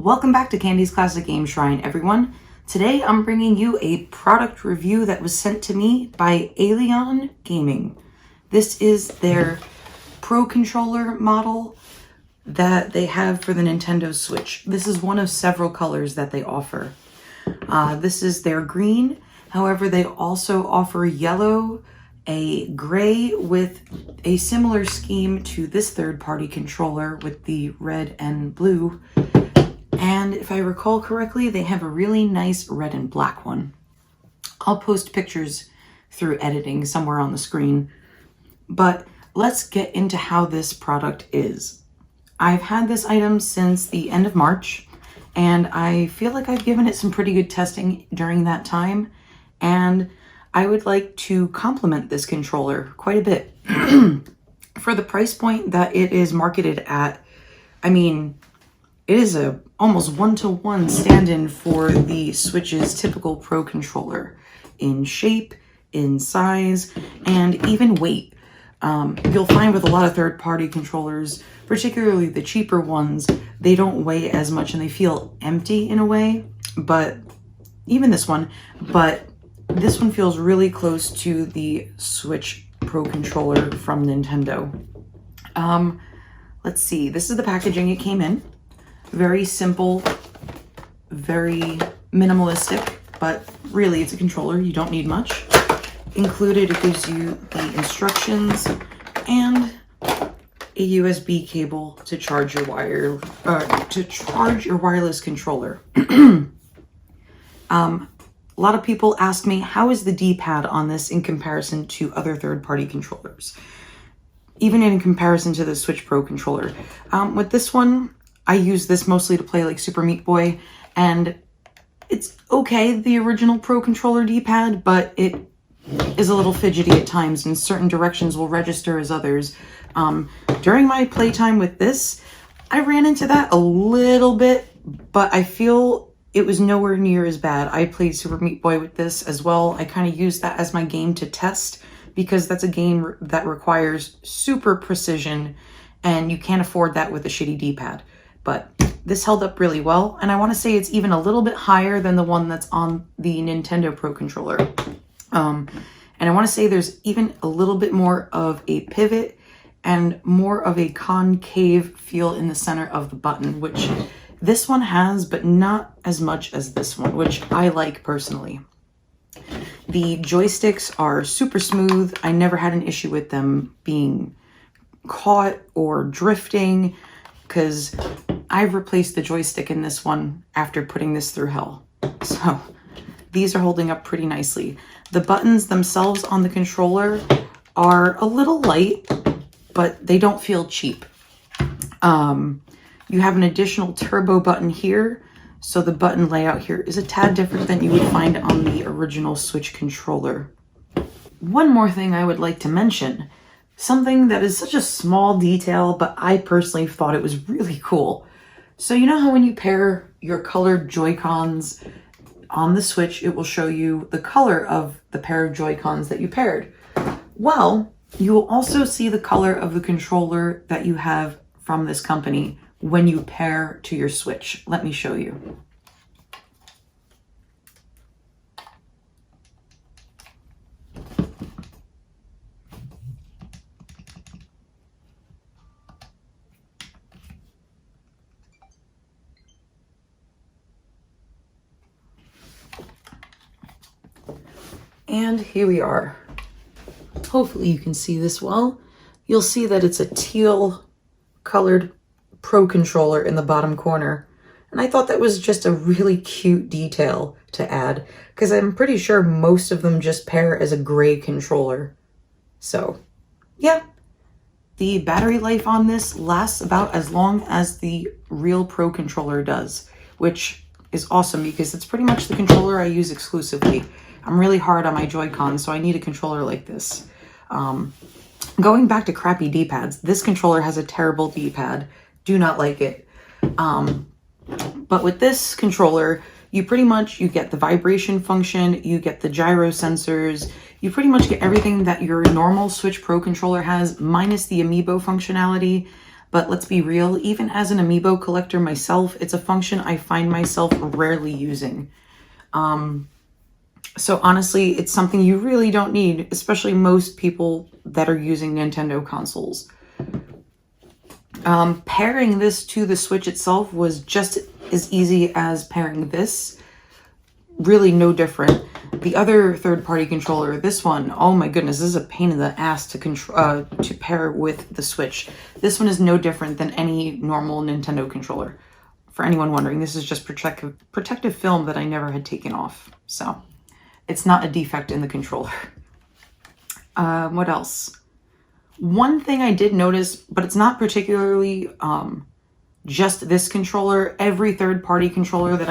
Welcome back to Candi's Classic Game Shrine, everyone. Today I'm bringing you a product review that was sent to me by AOLION Gaming. This is their Pro Controller model that they have for the Nintendo Switch. This is one of several colors that they offer. This is their green, however they also offer yellow, a gray with a similar scheme to this third-party controller with the red and blue. And if I recall correctly, they have a really nice red and black one. I'll post pictures through editing somewhere on the screen. But let's get into how this product is. I've had this item since the end of March, and I feel like I've given it some pretty good testing during that time. And I would like to compliment this controller quite a bit. For the price point that it is marketed at, I mean, it is a almost one-to-one stand-in for the Switch's typical Pro controller in shape, in size, and even weight. You'll find with a lot of third-party controllers, particularly the cheaper ones, they don't weigh as much and they feel empty in a way, but even this one, but this one feels really close to the Switch Pro controller from Nintendo. Let's see, this is the packaging it came in. Very simple, very minimalistic, but really it's a controller, you don't need much. Included, it gives you the instructions and a USB cable to charge your wireless controller. A lot of people ask me, how is the D-pad on this in comparison to other third-party controllers? Even in comparison to the Switch Pro controller. With this one, I use this mostly to play like Super Meat Boy, and it's okay, the original Pro controller D-pad, but it is a little fidgety at times, and certain directions will register as others. During my playtime with this, I ran into that a little bit, but I feel it was nowhere near as bad. I played Super Meat Boy with this as well. I kind of used that as my game to test, because that's a game that requires super precision, and you can't afford that with a shitty D-pad. But this held up really well, and I want to say it's even a little bit higher than the one that's on the Nintendo Pro controller. And I want to say there's even a little bit more of a pivot and more of a concave feel in the center of the button, which this one has, but not as much as this one, which I like personally. The joysticks are super smooth. I never had an issue with them being caught or drifting, because I've replaced the joystick in this one after putting this through hell. So these are holding up pretty nicely. The buttons themselves on the controller are a little light, but they don't feel cheap. You have an additional turbo button here, so the button layout here is a tad different than you would find on the original Switch controller. One more thing I would like to mention, something that is such a small detail, but I personally thought it was really cool. So you know how when you pair your colored Joy-Cons on the Switch, it will show you the color of the pair of Joy-Cons that you paired. Well, you will also see the color of the controller that you have from this company when you pair to your Switch. Let me show you. And here we are. Hopefully you can see this well. You'll see that it's a teal colored Pro controller in the bottom corner. And I thought that was just a really cute detail to add, because I'm pretty sure most of them just pair as a gray controller. So yeah, the battery life on this lasts about as long as the real Pro controller does, which is awesome because it's pretty much the controller I use exclusively. I'm really hard on my Joy-Con, so I need a controller like this. Going back to crappy D-pads, this controller has a terrible D-pad. Do not like it. But with this controller, you get the vibration function, you get the gyro sensors, you pretty much get everything that your normal Switch Pro controller has, minus the amiibo functionality. but let's be real, even as an amiibo collector myself, it's a function I find myself rarely using. So honestly, it's something you really don't need, especially most people that are using Nintendo consoles. Pairing this to the Switch itself was just as easy as pairing this. Really no different. The other third-party controller, this one, oh my goodness, this is a pain in the ass to pair with the Switch. This one is no different than any normal Nintendo controller. For anyone wondering, this is just protective film that I never had taken off. So it's not a defect in the controller. What else? One thing I did notice, but it's not particularly just this controller. Every third-party controller that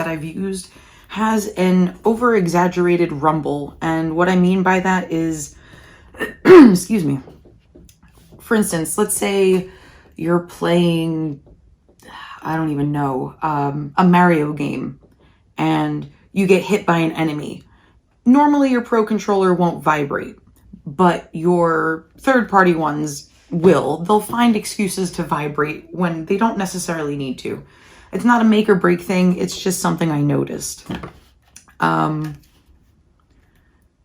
I've used has an over-exaggerated rumble. And what I mean by that is, excuse me. For instance, let's say you're playing, I don't even know, a Mario game, and you get hit by an enemy. Normally your Pro controller won't vibrate, but your third-party ones will. They'll find excuses to vibrate when they don't necessarily need to. It's not a make or break thing. It's just something I noticed.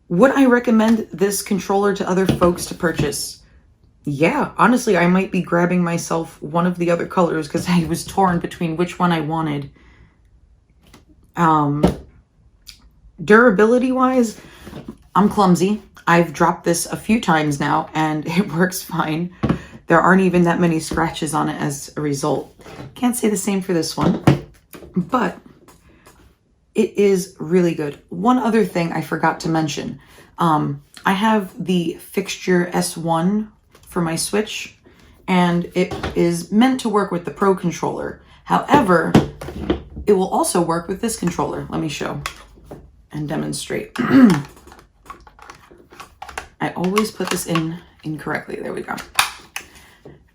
Would I recommend this controller to other folks to purchase? Yeah, honestly, I might be grabbing myself one of the other colors because I was torn between which one I wanted. Durability-wise, I'm clumsy. I've dropped this a few times now and it works fine. There aren't even that many scratches on it as a result. Can't say the same for this one, but it is really good. One other thing I forgot to mention. I have the fixture S1 for my Switch, and it is meant to work with the Pro controller. However, it will also work with this controller. Let me show and demonstrate. I always put this in incorrectly. There we go.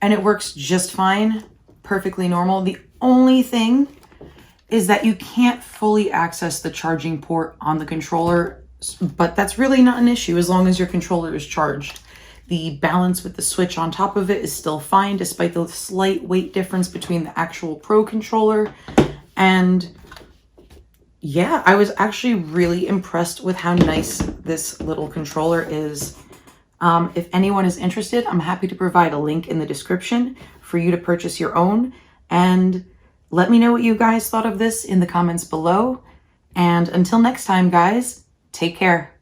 And it works just fine, perfectly normal. The only thing is that you can't fully access the charging port on the controller, but that's really not an issue as long as your controller is charged. The balance with the Switch on top of it is still fine, despite the slight weight difference between the actual Pro controller. And yeah, I was actually really impressed with how nice this little controller is. If anyone is interested, I'm happy to provide a link in the description for you to purchase your own. And let me know what you guys thought of this in the comments below. And until next time, guys, take care.